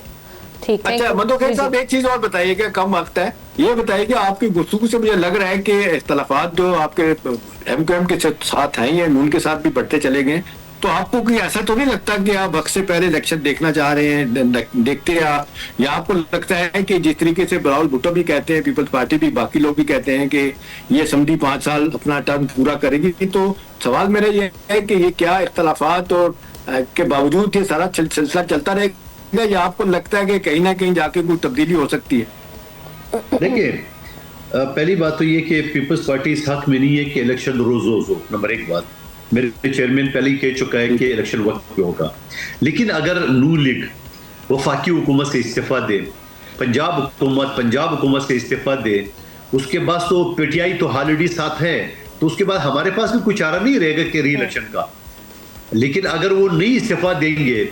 ठीक। अच्छा मंदोखेल साहब, एक चीज और बताइए कि कम वक्त है, ये बताइए कि आपकी गुफ्तगू से मुझे लग रहा है कि इख्तलाफात जो आपके एमक्यूएम के साथ हैं ये नून के साथ भी बढ़ते चले गए। तो आपको कोई ऐसा तो नहीं लगता कि आप वक्त से पहले इलेक्शन देखना चाह रहे हैं, देखते हैं आप, या आपको लगता है कि जिस तरीके से बिलावल भुट्टो भी कहते हैं, पीपल्स पार्टी भी, बाकी लोग भी कहते हैं कि ये असेंबली 5 साल अपना टर्म पूरा करेगी, तो सवाल मेरा ये है कि ये क्या इख्तलाफात और के बावजूद ये सारा सिलसिला चलता रहेगा, या आपको लगता है कि कहीं ना कहीं जाके कोई तब्दीली हो सकती है? देखिए, पहली बात तो ये कि पीपल्स पार्टी इस हक में नहीं है कि इलेक्शन रोज हो। नंबर एक बात, मेरे चेयरमैन पहले ही कह चुका है कि इलेक्शन वक्त पे होगा। लेकिन अगर नून लीग वफाकी हुकूमत से इस्तीफा दे, पंजाब हुकूमत से इस्तीफा दे, उसके बाद तो पीटीआई तो ऑलरेडी साथ है, तो उसके बाद हमारे पास भी कोई चारा नहीं रहेगा कि री इलेक्शन का। लेकिन अगर वो नहीं इस्तीफा देंगे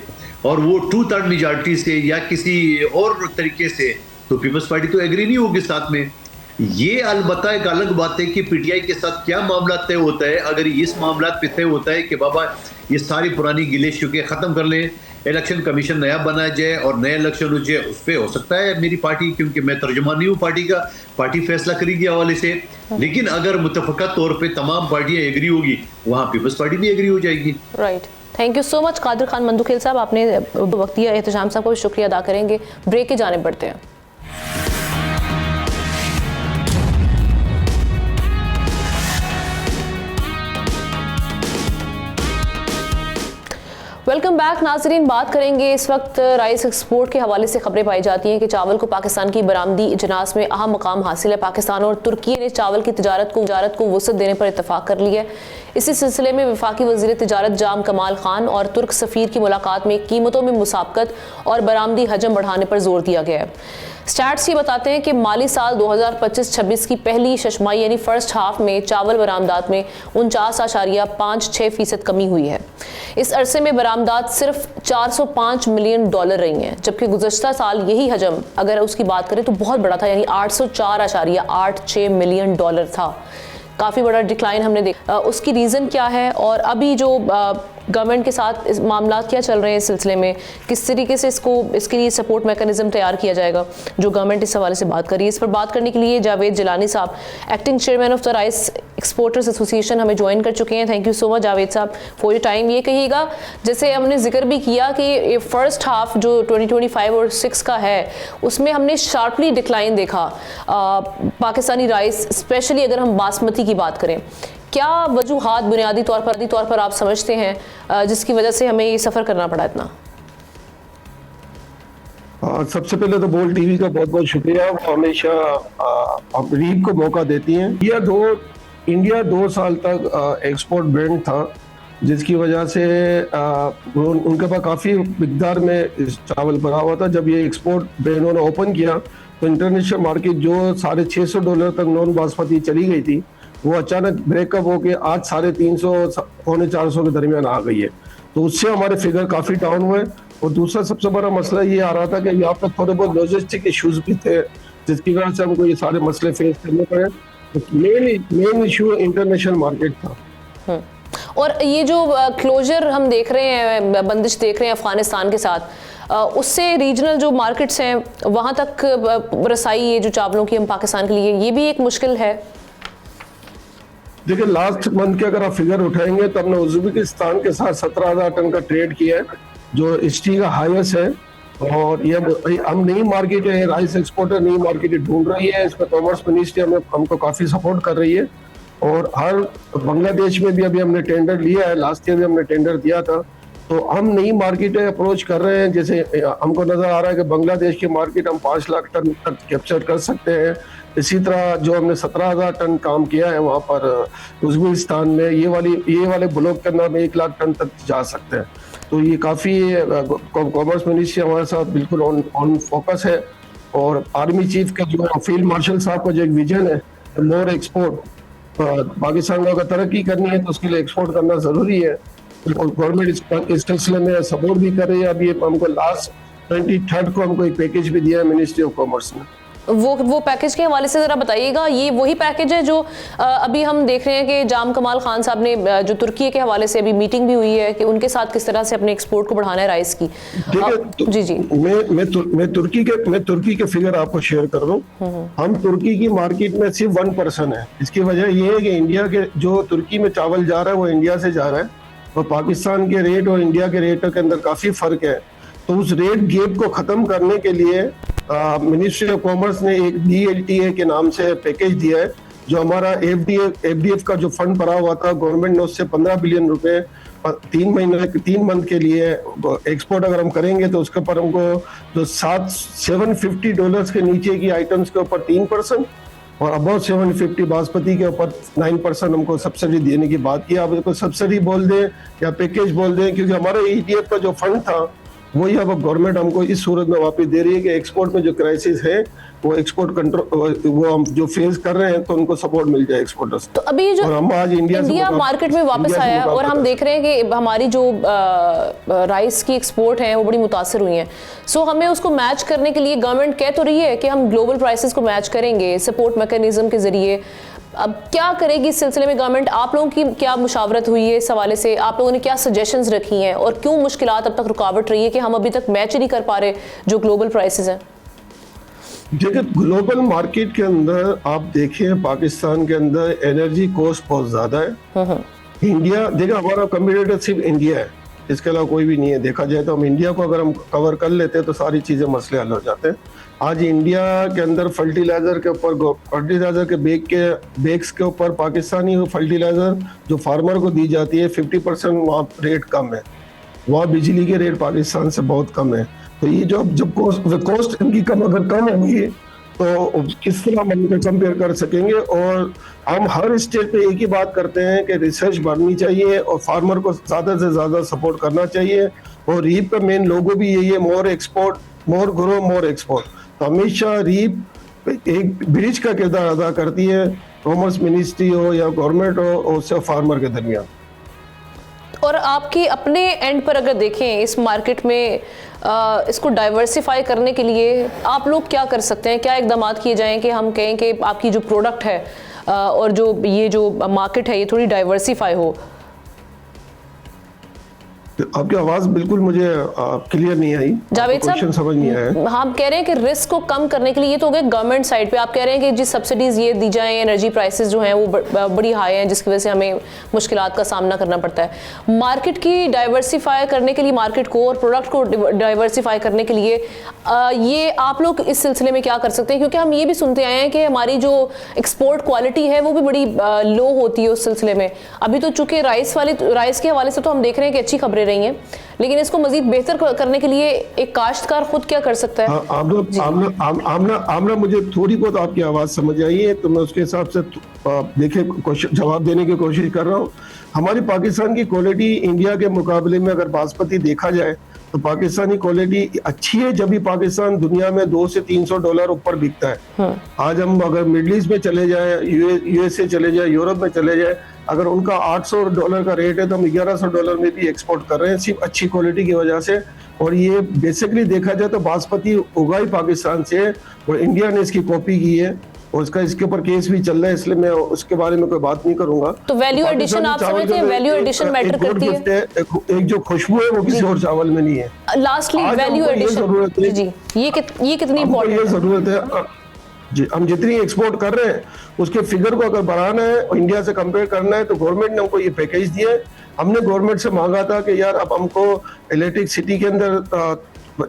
और वो 2/3 मेजॉरिटी से या किसी और तरीके से, तो पीपल्स पार्टी तो एग्री नहीं होगी साथ में। ये अलबत्ता एक अलग बात है कि पीटीआई के साथ क्या मामला तय होता है। अगर इस मामला पे तय होता है कि बाबा ये सारी पुरानी गिले शिकवे खत्म कर लें, इलेक्शन कमीशन नया बनाया जाए और नया इलेक्शन हो जाए, उस पर हो सकता है मेरी पार्टी, क्योंकि मैं तर्जुमान नहीं हूँ पार्टी का, पार्टी फैसला करेगी हवाले से। लेकिन अगर मुतफ़क़ा तौर पर तमाम पार्टियां एग्री होगी, वहाँ पीपल्स पार्टी भी एग्री हो जाएगी। Right, thank you so much Qadir Khan Mandokhel साहब, आपने वक्त दिया। एहतशाम साहब को भी शुक्रिया अदा करेंगे। ब्रेक की जानिब बढ़ते हैं। वेलकम बैक नाजरीन। बात करेंगे इस वक्त राइस एक्सपोर्ट के हवाले से खबरें पाई जाती हैं कि चावल को पाकिस्तान की बरामदी इजलास में अहम मकाम हासिल है। पाकिस्तान और तुर्की ने चावल की तिजारत को वुसअत देने पर इत्तफाक कर लिया है। इसी सिलसिले में वफाकी वज़ीर तिजारत जाम कमाल खान और तुर्क सफ़ीर की मुलाकात में कीमतों में मुसाबकत और बरामदी हजम बढ़ाने पर जोर दिया गया है। स्टैट्स ये बताते हैं कि माली साल 2025-26 की पहली शशमाही यानी फर्स्ट हाफ में चावल बरामदात में 49.56% कमी हुई है। इस अरसे में बरामदात सिर्फ $405 मिलियन रही हैं, जबकि गुज़श्ता साल यही हजम अगर उसकी बात करें तो बहुत बड़ा था, यानी $804.86 मिलियन था। काफ़ी बड़ा डिक्लाइन हमने देखा, उसकी रीज़न क्या है और अभी जो गवर्नमेंट के साथ इस मामला क्या चल रहे हैं इस सिलसिले में, किस तरीके से इसके लिए सपोर्ट मैकेनिज्म तैयार किया जाएगा, जो गवर्नमेंट इस हवाले से बात कर रही है। इस पर बात करने के लिए जावेद जिलानी साहब, acting chairman of the rice exporters association, हमें ज्वाइन कर चुके हैं। Thank you so much Javed साहब फॉर योर टाइम। ये कहिएगा, जैसे हमने जिक्र भी किया कि ये फर्स्ट हाफ जो 2025 और 6 का है उसमें हमने शार्पली डिक्लाइन देखा पाकिस्तानी राइस, स्पेशली अगर हम बासमती की बात करें। क्या वजूहात बुनियादी तौर पर आप समझते हैं जिसकी वजह से हमें ये सफ़र करना पड़ा इतना? सबसे पहले तो बोल टीवी का बहुत बहुत शुक्रिया, वो हमेशा रीप को मौका देती हैं। इंडिया 2 साल तक एक्सपोर्ट ब्रांड था, जिसकी वजह से उनके पास काफ़ी मिकदार में चावल भरा हुआ था। जब ये एक्सपोर्ट ब्रांड उन्होंने ओपन किया तो इंटरनेशनल मार्केट जो $650 तक नॉन बासमती चली गई थी, वो अचानक ब्रेकअप होके आज 350 पौने 400 के दरमियान आ गई है। तो उससे हमारे फिगर काफ़ी डाउन हुए। और दूसरा सबसे बड़ा मसला ये आ रहा था कि यहाँ पर थोड़े बहुत लॉजिस्टिक इश्यूज भी थे, जिसकी वजह से हमको ये सारे मसले फेस करने पड़े। तो मेन इशू इंटरनेशनल मार्केट था। और ये जो क्लोजर हम देख रहे हैं, बंदिश देख रहे हैं अफगानिस्तान के साथ, उससे रीजनल जो मार्केट्स हैं वहाँ तक रसाई ये जो चावलों की हम पाकिस्तान के लिए, ये भी एक मुश्किल है। देखिए, लास्ट मंथ के अगर आप फिगर उठाएंगे तो हमने उज्बेकिस्तान के साथ 17,000 टन का ट्रेड किया है, जो हिस्ट्री का हाईएस्ट है। और ये हम नई मार्केट है, राइस एक्सपोर्टर नई मार्केट ढूंढ रही है। इसमें कॉमर्स मिनिस्ट्री हमको काफी सपोर्ट कर रही है। और हर बांग्लादेश में भी अभी हमने टेंडर लिया है, लास्ट ईयर भी हमने टेंडर दिया था। तो हम नई मार्केट अप्रोच कर रहे हैं। जैसे हमको नजर आ रहा है कि बांग्लादेश की मार्केट हम 5 लाख टन तक कैप्चर कर सकते हैं। इसी तरह जो हमने 17,000 टन काम किया है वहाँ पर उज्बेकिस्तान में, ये वाले ब्लॉक के अंदर हम 1 लाख टन तक जा सकते हैं। तो ये काफ़ी कॉमर्स मिनिस्ट्री हमारे साथ बिल्कुल ऑन फोकस है। और आर्मी चीफ का जो फील्ड मार्शल साहब का जो एक विजन है, मोर एक्सपोर्ट, पाकिस्तान को अगर तरक्की करनी है तो उसके लिए एक्सपोर्ट करना ज़रूरी है। और गवर्नमेंट इस सिलसिले में सपोर्ट भी कर रही है। अभी हमको लास्ट 23rd को हमको एक पैकेज भी दिया है मिनिस्ट्री ऑफ कॉमर्स ने। वो पैकेज के हवाले से ज़रा बताइएगा। ये वही पैकेज है जो अभी हम देख रहे हैं कि जाम कमाल खान साहब ने जो तुर्की के हवाले से अभी मीटिंग भी हुई है कि उनके साथ किस तरह से अपने एक्सपोर्ट को बढ़ाना है राइस की। जी मैं तुर्की के फिगर आपको शेयर कर दूं। हम तुर्की की मार्केट में सिर्फ 1% है। इसकी वजह ये है कि इंडिया के जो तुर्की में चावल जा रहा है वो इंडिया से जा रहा है, और पाकिस्तान के रेट और इंडिया के रेट के अंदर काफी फर्क है। तो उस रेट गैप को खत्म करने के लिए मिनिस्ट्री ऑफ कॉमर्स ने एक DLTA के नाम से पैकेज दिया है, जो हमारा FDF का जो फंड पड़ा हुआ था, गवर्नमेंट ने उससे 15 बिलियन रुपए 3 मंथ के लिए एक्सपोर्ट अगर हम करेंगे तो उसके ऊपर हमको जो $750 के नीचे की आइटम्स के ऊपर 3% और अबाउट 750 बासमती के ऊपर 9% हमको सब्सिडी देने की बात की। आप इसको सब्सिडी बोल दें या पैकेज बोल दें, क्योंकि हमारा ETF का जो फंड था वही अब गवर्नमेंट हमको इस सूरत में वापस दे रही है कि एक्सपोर्ट में जो क्राइसिस है वो एक्सपोर्ट कंट्रोल वो हम जो फेस कर रहे हैं तो उनको सपोर्ट मिल जाए एक्सपोर्टर्स। तो अभी जो हम आज इंडिया मार्केट में वापस आया है और हम देख रहे हैं कि हमारी जो राइस की एक्सपोर्ट है वो बड़ी मुतासर हुई है। सो हमें उसको मैच करने के लिए गवर्नमेंट कह तो रही है कि हम ग्लोबल प्राइसेस को मैच करेंगे सपोर्ट मैकेनिज्म के जरिए। अब क्या करेगी इस सिलसिले में गवर्नमेंट? आप लोगों की क्या मुशावरत हुई है इस हवाले से? आप लोगों ने क्या सजेशंस रखी हैं और क्यों मुश्किलात अब तक रुकावट रही है कि हम अभी तक मैच ही नहीं कर पा रहे जो ग्लोबल प्राइसेस हैं? देखिए, ग्लोबल मार्केट के अंदर आप देखें, पाकिस्तान के अंदर एनर्जी कॉस्ट बहुत ज्यादा है। इंडिया, देखिए हमारा कंपटीटर सिर्फ इंडिया है, इसके अलावा कोई भी नहीं है। देखा जाए तो हम इंडिया को अगर हम कवर कर लेते हैं तो सारी चीजें मसले हल हो जाते हैं। आज इंडिया के अंदर फर्टिलाइजर के बेग्स के ऊपर पाकिस्तानी फर्टिलाइजर जो फार्मर को दी जाती है 50% वहाँ रेट कम है। वहाँ बिजली के रेट पाकिस्तान से बहुत कम है। तो ये जब कॉस्ट इनकी कम होगी तो किस तरह हम इनको कंपेयर कर सकेंगे? और हम हर स्टेट पे एक ही बात करते हैं कि रिसर्च बढ़नी चाहिए और फार्मर को ज्यादा से ज्यादा सपोर्ट करना चाहिए। और रीप का मेन लोगो भी यही है, मोर एक्सपोर्ट, मोर ग्रो, मोर एक्सपोर्ट। तो हमेशा रीप एक ब्रिज का किरदार अदा करती है, कॉमर्स मिनिस्ट्री हो या गवर्नमेंट हो और उससे फार्मर के दरमियान। और आपके अपने एंड पर अगर देखें इस मार्केट में इसको डाइवर्सिफाई करने के लिए आप लोग क्या कर सकते हैं? क्या इकदाम किए जाएं कि हम कहें कि आपकी जो प्रोडक्ट है और जो ये जो मार्केट है ये थोड़ी डाइवर्सिफाई हो? आपकी आवाज बिल्कुल मुझे क्लियर नहीं आई। जावेद साहब, क्वेश्चन समझ नहीं आया। हम कह रहे हैं कि रिस्क को कम करने के लिए, ये तो हो गए गवर्नमेंट साइड पे, आप कह रहे हैं कि जिस सब्सिडीज ये दी जाएं, एनर्जी प्राइसेस जो हैं वो बड़ी हाई हैं जिसकी वजह से हमें मुश्किलात का सामना करना पड़ता है। मार्केट की डाइवर्सिफाई करने के लिए, मार्केट को और प्रोडक्ट को डाइवर्सिफाई करने के लिए ये आप लोग इस सिलसिले में क्या कर सकते हैं? क्योंकि हम ये भी सुनते आए हैं कि हमारी जो एक्सपोर्ट क्वालिटी है वो भी बड़ी लो होती है उस सिलसिले में। अभी तो चूंकि राइस के हवाले से तो हम देख रहे हैं कि अच्छी खबरें रही हैं, लेकिन इसको मजीद बेहतर करने के लिए एक काश्तकार खुद क्या कर सकता है? आमना, मुझे थोड़ी बहुत आपकी आवाज समझ आई है, तो मैं उसके हिसाब से देखिए जवाब देने की कोशिश कर रहा हूँ। हमारी पाकिस्तान की क्वालिटी इंडिया के मुकाबले में अगर बासमती देखा जाए तो पाकिस्तानी क्वालिटी अच्छी है। जब भी पाकिस्तान दुनिया में $200 से $300 ऊपर बिकता है। आज हम अगर मिडिल ईस्ट में चले जाए, यूएसए चले जाए, यूरोप में चले जाए, अगर उनका $800 का रेट है तो हम $1100 में भी एक्सपोर्ट कर रहे हैं, सिर्फ अच्छी क्वालिटी की वजह से। और ये बेसिकली देखा जाए तो बासमती उगा ही पाकिस्तान से है और इंडिया ने इसकी कॉपी की है और इसके ऊपर केस भी चल रहा है, इसलिए मैं उसके बारे में कोई बात नहीं करूंगा। तो वैल्यू एडिशन आप समझते हैं? वैल्यू एडिशन मैटर करती है। एक जो खुशबू है वो किसी और चावल में नहीं है। लास्टली वैल्यू एडिशन जी, ये कितनी इंपॉर्टेंट है? जरूरत है जी। हम जितनी एक्सपोर्ट कर रहे हैं उसके फिगर को अगर बढ़ाना है और इंडिया से कंपेयर करना है तो गवर्नमेंट ने हमको ये पैकेज दिया है। हमने गवर्नमेंट से मांगा था कि यार अब हमको इलेक्ट्रिसिटी के अंदर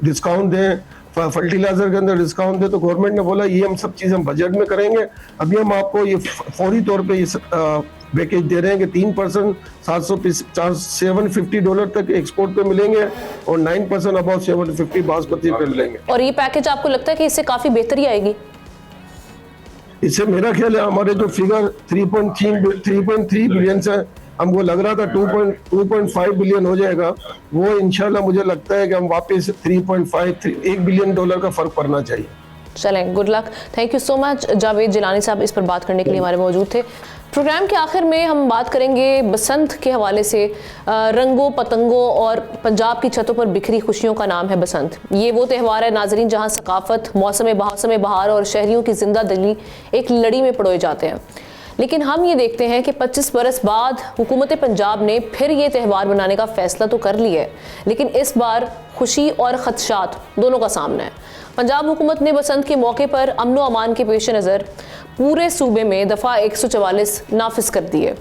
डिस्काउंट दें, फर्टिलाइजर के अंदर डिस्काउंट दे, तो गवर्नमेंट ने बोला ये हम सब चीज़ हम बजट में करेंगे। अभी हम आपको ये फौरी तौर पे ये पैकेज दे रहे हैं कि 3% $750 तक एक्सपोर्ट पे मिलेंगे और 9% अबाउट 750 बासमती पे मिलेंगे। और ये पैकेज आपको लगता है कि इससे काफी बेहतरी आएगी? इससे मेरा ख्याल है हमारे जो फिगर 3.3 बिलियन से हमको लग रहा था 2.5 बिलियन हो जाएगा, वो इंशाल्लाह मुझे लगता है कि हम वापस 1 बिलियन डॉलर का फर्क पड़ना चाहिए। चलें, good luck. Thank you so much Javed Jilani साहब, इस पर बात करने के लिए हमारे मौजूद थे। प्रोग्राम के आखिर में हम बात करेंगे बसंत के हवाले से। रंगों, पतंगों और पंजाब की छतों पर बिखरी खुशियों का नाम है बसंत। ये वो त्यौहार है नाजरीन जहां सकाफत, मौसम बहार और शहरियों की जिंदा दिली एक लड़ी में परोए जाते हैं। लेकिन हम ये देखते हैं कि 25 बरस बाद हुकूमत पंजाब ने फिर ये त्यौहार बनाने का फैसला तो कर लिया है, लेकिन इस बार खुशी और खदशात दोनों का सामना है। पंजाब हुकूमत ने बसंत के मौके पर अमन व अमान के पेश नज़र पूरे सूबे में दफ़ा 144 नाफिज कर दी है।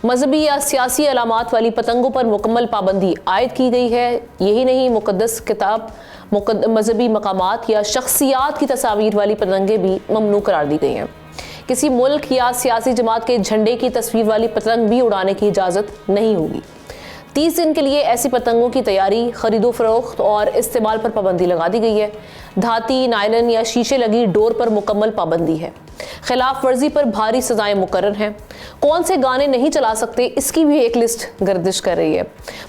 मजहबी या सियासी अलामात वाली पतंगों पर मुकम्मल पाबंदी आयद की गई है। यही नहीं, मुक़द्दस किताब, मजहबी मकामात या शख्सियात की तस्वीर वाली पतंगें भी ममनू करार दी गई हैं। किसी मुल्क या सियासी जमात के झंडे की तस्वीर वाली पतंग भी उड़ाने की इजाज़त नहीं होगी। 30 दिन के लिए ऐसी पतंगों की तैयारी, खरीदो फरोख्त और इस्तेमाल पर पाबंदी लगा दी गई है। धाती, नायलन या शीशे लगी डोर पर मुकम्मल पाबंदी है। खिलाफ वर्जी पर भारी सजाएं मुकर्रर हैं। कौन से गाने नहीं चला सकते, इसकी भी एक लिस्ट गर्दिश कर रही है।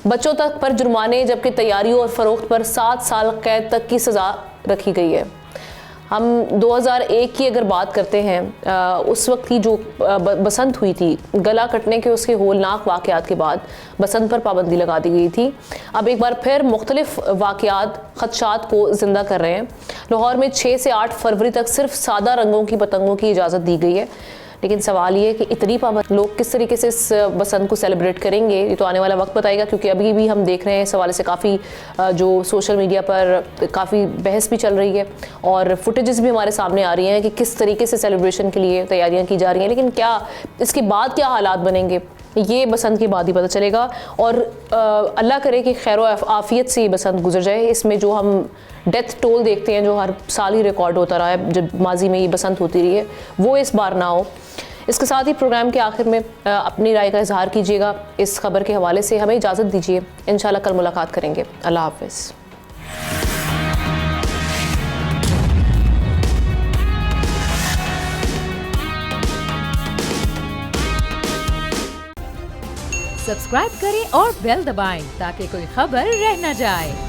बच्चों तक पर जुर्माने, जबकि तैयारियों और फरोख्त पर 7 साल कैद तक की सज़ा रखी गई है। हम 2001 की अगर बात करते हैं, उस वक्त की जो बसंत हुई थी, गला कटने के उसके होलनाक वाक़यात के बाद बसंत पर पाबंदी लगा दी गई थी। अब एक बार फिर मुख्तलिफ वाक़यात खदशात को ज़िंदा कर रहे हैं। लाहौर में 6 से 8 फरवरी तक सिर्फ सादा रंगों की पतंगों की इजाज़त दी गई है। लेकिन सवाल ये कि इतनी पाबंदी लोग किस तरीके से इस बसंत को सेलिब्रेट करेंगे, ये तो आने वाला वक्त बताएगा। क्योंकि अभी भी हम देख रहे हैं इस हवाले से काफ़ी जो सोशल मीडिया पर काफ़ी बहस भी चल रही है और फुटेजेस भी हमारे सामने आ रही हैं कि किस तरीके से सेलिब्रेशन के लिए तैयारियां की जा रही हैं। लेकिन क्या इसके बाद क्या हालात बनेंगे, ये बसंत के बाद ही पता चलेगा। और अल्लाह करे कि खैर आफियत से ये बसंत गुजर जाए। इसमें जो हम डेथ टोल देखते हैं, जो हर साल ही रिकॉर्ड होता रहा है, जब माजी में ये बसंत होती रही है, वो इस बार ना हो। इसके साथ ही प्रोग्राम के आखिर में अपनी राय का इजहार कीजिएगा इस खबर के हवाले से। हमें इजाज़त दीजिए, इंशाल्लाह कल मुलाकात करेंगे। अल्लाह हाफ़िज़। सब्सक्राइब करें और बेल दबाएं ताकि कोई खबर रह न जाए।